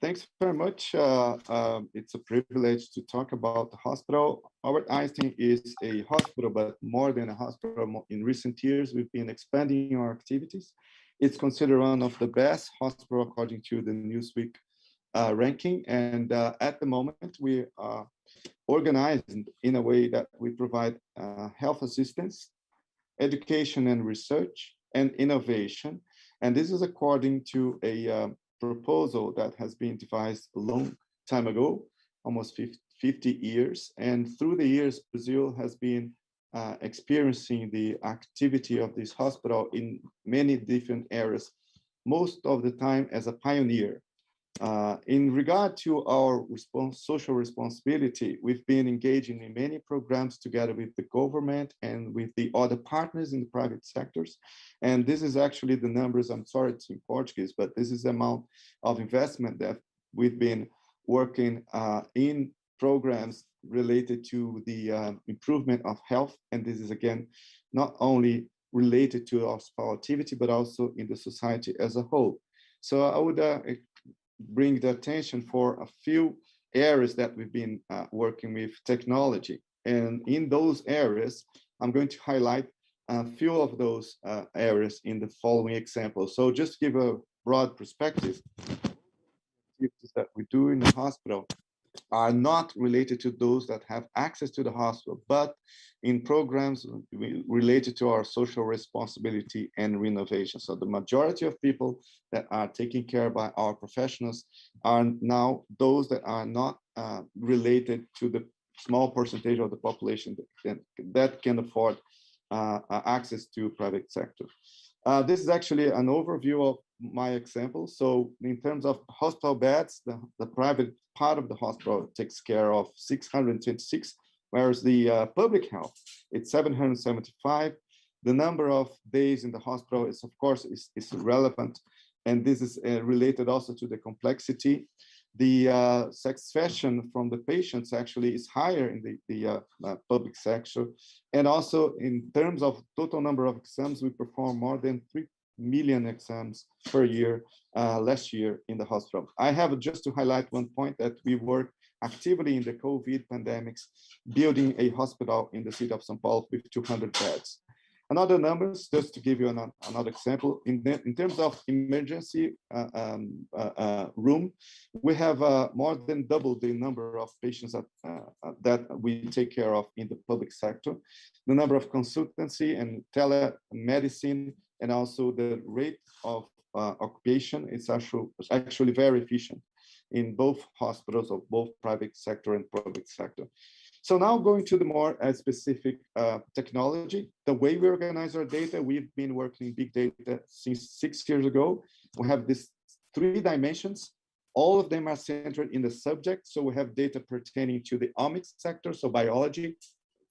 Thanks very much. It's a privilege to talk about the hospital. Albert Einstein is a hospital, but more than a hospital. In recent years, we've been expanding our activities. It's considered one of the best hospitals according to the Newsweek ranking. And at the moment, we are organized in a way that we provide health assistance, education and research, and innovation. And this is according to a proposal that has been devised a long time ago, almost 50 years. And through the years, Brazil has been experiencing the activity of this hospital in many different areas, most of the time as a pioneer. In regard to our social responsibility, we've been engaging in many programs together with the government and with the other partners in the private sectors. And this is actually the numbers, I'm sorry it's in Portuguese, but this is the amount of investment that we've been working in programs related to the improvement of health. And this is, again, not only related to our activity, but also in the society as a whole. So I would bring the attention for a few areas that we've been working with technology. And in those areas, I'm going to highlight a few of those areas in the following examples. So just to give a broad perspective, activities that we do in the hospital are not related to those that have access to the hospital, but in programs related to our social responsibility and renovation. So the majority of people that are taken care of by our professionals are now those that are not related to the small percentage of the population that can afford access to private sector. This is actually an overview of my example. So in terms of hospital beds, the private part of the hospital takes care of 626, whereas the public health, it's 775. The number of days in the hospital is, of course, is relevant. And this is related also to the complexity. The satisfaction from the patients actually is higher in the public sector. And also in terms of total number of exams, we perform more than 3 million exams per year last year in the hospital. I have just to highlight one point that we work actively in the COVID pandemics, building a hospital in the city of São Paulo with 200 beds. Another numbers, just to give you another example, in terms of emergency room, we have more than double the number of patients that we take care of in the public sector. The number of consultancy and telemedicine, and also the rate of occupation is actually very efficient in both hospitals of both private sector and public sector. So now going to the more specific technology, the way we organize our data, we've been working in big data since 6 years ago. We have these 3 dimensions. All of them are centered in the subject. So we have data pertaining to the omics sector, so biology.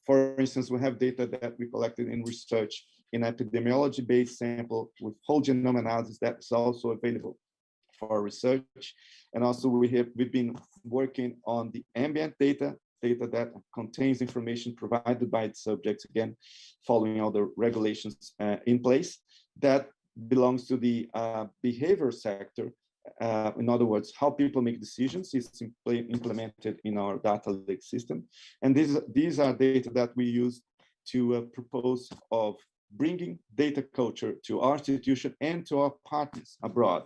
For instance, we have data that we collected in research in epidemiology-based sample with whole genome analysis that is also available for research. And also we've been working on the ambient data that contains information provided by its subjects, again, following all the regulations in place. That belongs to the behavior sector. In other words, how people make decisions is implemented in our data lake system. And these are data that we use to propose of bringing data culture to our institution and to our partners abroad.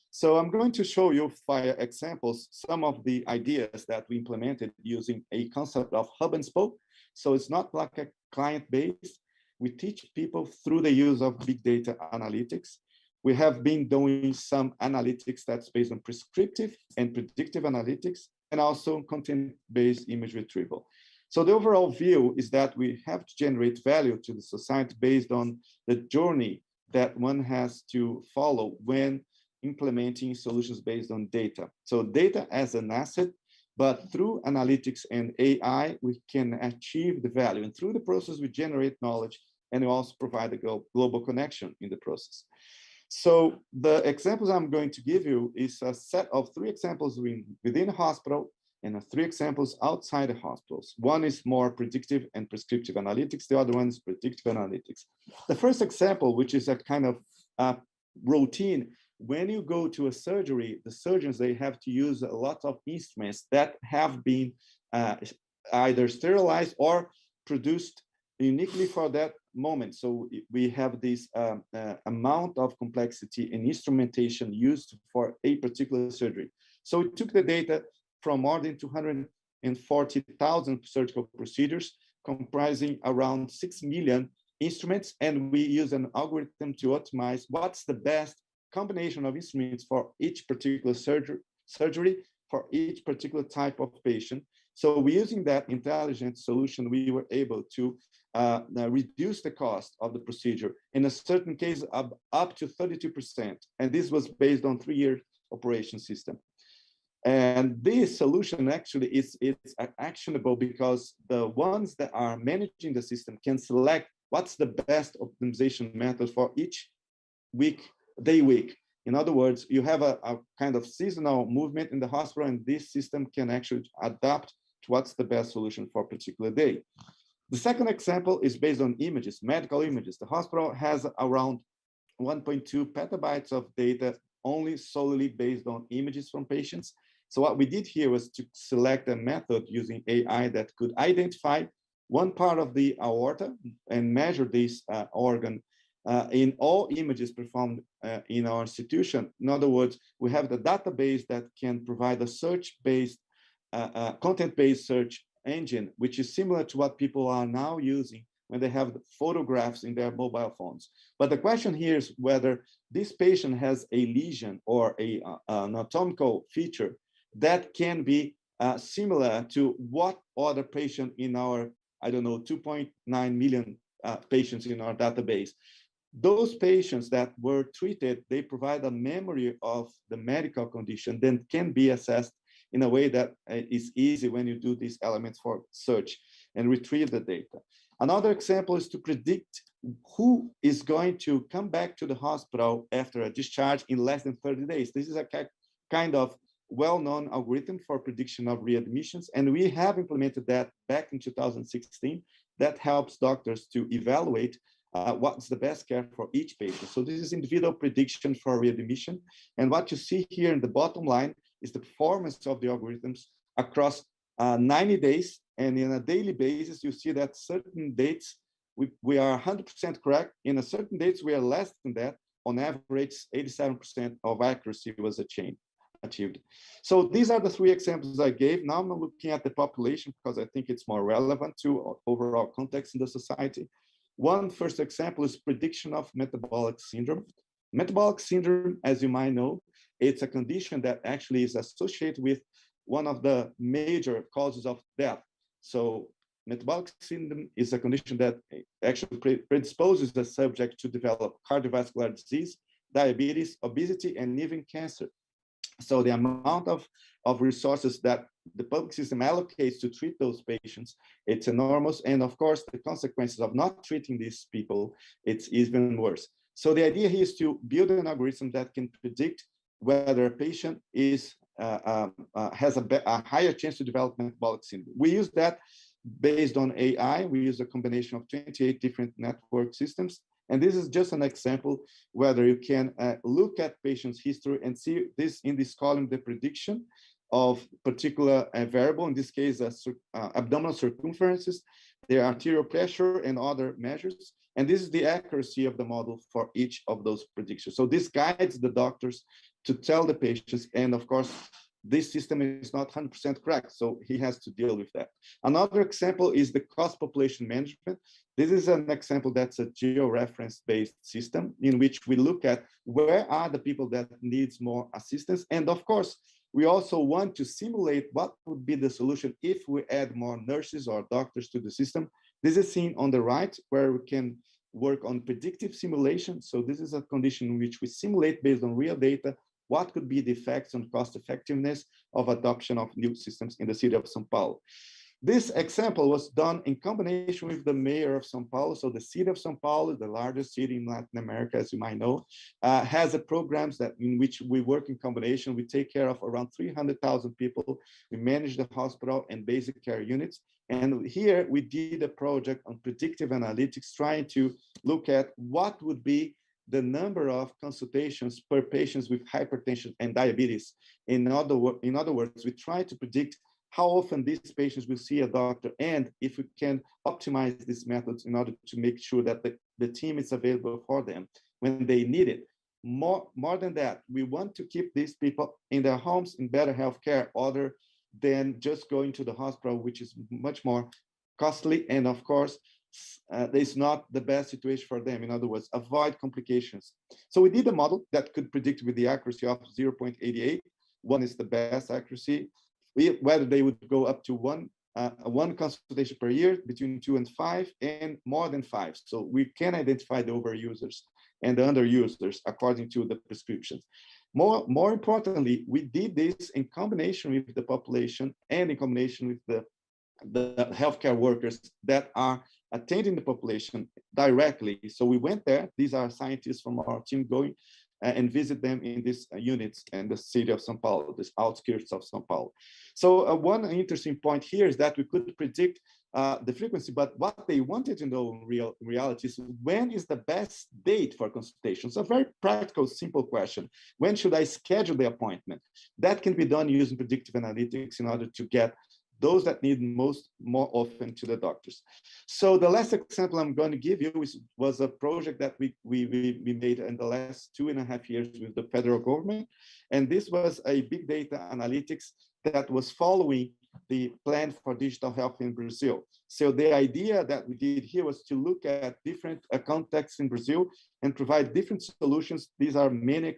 So I'm going to show you via examples some of the ideas that we implemented using a concept of hub and spoke. So it's not like a client base. We teach people through the use of big data analytics. We have been doing some analytics that's based on prescriptive and predictive analytics, and also content-based image retrieval. So the overall view is that we have to generate value to the society based on the journey that one has to follow when implementing solutions based on data. So data as an asset, but through analytics and AI, we can achieve the value. And through the process, we generate knowledge, and we also provide a global connection in the process. So the examples I'm going to give you is a set of 3 examples within a hospital and 3 examples outside the hospitals. One is more predictive and prescriptive analytics. The other one is predictive analytics. The first example, which is a kind of routine when you go to a surgery, the surgeons, they have to use a lot of instruments that have been either sterilized or produced uniquely for that moment. So we have this amount of complexity and instrumentation used for a particular surgery. So we took the data from more than 240,000 surgical procedures, comprising around 6 million instruments, and we use an algorithm to optimize what's the best combination of instruments for each particular surgery for each particular type of patient. So using that intelligent solution, we were able to reduce the cost of the procedure in a certain case up to 32%. And this was based on 3-year operation system. And this solution actually is actionable because the ones that are managing the system can select what's the best optimization method for each day week. In other words, you have a kind of seasonal movement in the hospital, and this system can actually adapt to what's the best solution for a particular day. The second example is based on images, medical images. The hospital has around 1.2 petabytes of data only solely based on images from patients. So what we did here was to select a method using AI that could identify one part of the aorta and measure this organ in all images performed in our institution. In other words, we have the database that can provide a search-based, content-based search engine, which is similar to what people are now using when they have the photographs in their mobile phones. But the question here is whether this patient has a lesion or an anatomical feature that can be similar to what other patient in our, 2.9 million patients in our database. Those patients that were treated, they provide a memory of the medical condition that can be assessed in a way that is easy when you do these elements for search and retrieve the data. Another example is to predict who is going to come back to the hospital after a discharge in less than 30 days. This is a kind of well-known algorithm for prediction of readmissions, and we have implemented that back in 2016. That helps doctors to evaluate what's the best care for each patient. So this is individual prediction for readmission. And what you see here in the bottom line is the performance of the algorithms across 90 days. And in a daily basis, you see that certain dates, we are 100% correct. In a certain dates, we are less than that. On average, 87% of accuracy was achieved. So these are the 3 examples I gave. Now I'm looking at the population because I think it's more relevant to overall context in the society. One first example is prediction of metabolic syndrome. Metabolic syndrome, as you might know, it's a condition that actually is associated with one of the major causes of death. So metabolic syndrome is a condition that actually predisposes the subject to develop cardiovascular disease, diabetes, obesity, and even cancer. So the amount of resources that the public system allocates to treat those patients, it's enormous. And of course, the consequences of not treating these people, it's even worse. So the idea here is to build an algorithm that can predict whether a patient is has a higher chance to develop metabolic syndrome. We use that based on AI. We use a combination of 28 different network systems. And this is just an example whether you can look at patient's history and see this in this column, the prediction of particular variable, in this case, abdominal circumferences, their arterial pressure and other measures. And this is the accuracy of the model for each of those predictions. So this guides the doctors to tell the patients, and of course, this system is not 100% correct, so he has to deal with that. Another example is the cost population management. This is an example that's a geo-reference-based system in which we look at where are the people that needs more assistance. And of course, we also want to simulate what would be the solution if we add more nurses or doctors to the system. This is seen on the right, where we can work on predictive simulation. So this is a condition in which we simulate based on real data what could be the effects on cost effectiveness of adoption of new systems in the city of São Paulo. This example was done in combination with the mayor of São Paulo. So the city of São Paulo, the largest city in Latin America, as you might know, has a programs that in which we work in combination. We take care of around 300,000 people. We manage the hospital and basic care units. And here we did a project on predictive analytics, trying to look at what would be the number of consultations per patients with hypertension and diabetes. In other words, we try to predict how often these patients will see a doctor, and if we can optimize these methods in order to make sure that the team is available for them when they need it. More than that, we want to keep these people in their homes in better healthcare other than just going to the hospital, which is much more costly. And of course, it's not the best situation for them. In other words, avoid complications. So we did a model that could predict with the accuracy of 0.88. One is the best accuracy. Whether they would go up to one consultation per year, between 2 and 5, and more than 5. So we can identify the overusers and the underusers according to the prescriptions. More importantly, we did this in combination with the population and in combination with the healthcare workers that are attending the population directly. So we went there. These are scientists from our team going and visit them in these units in the city of São Paulo, this outskirts of São Paulo. So one interesting point here is that we could predict the frequency, but what they wanted to know in reality is when is the best date for consultations? A very practical, simple question. When should I schedule the appointment? That can be done using predictive analytics in order to get those that need more often to the doctors. So the last example I'm going to give you was a project that we made in the last 2.5 years with the federal government. And this was a big data analytics that was following the plan for digital health in Brazil. So the idea that we did here was to look at different contexts in Brazil and provide different solutions. There are many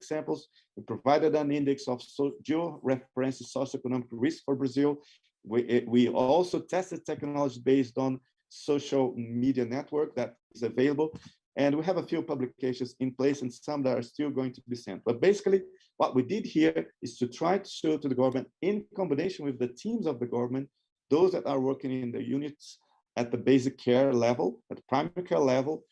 examples. We provided an index of geo-referenced socioeconomic risk for Brazil. We also tested technology based on social media network that is available. And we have a few publications in place and some that are still going to be sent. But basically, what we did here is to try to show to the government, in combination with the teams of the government, those that are working in the units at the basic care level, at the primary care level,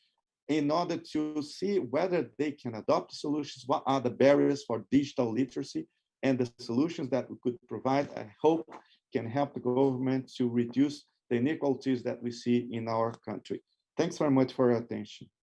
in order to see whether they can adopt solutions, what are the barriers for digital literacy, and the solutions that we could provide, I hope, can help the government to reduce the inequalities that we see in our country. Thanks very much for your attention.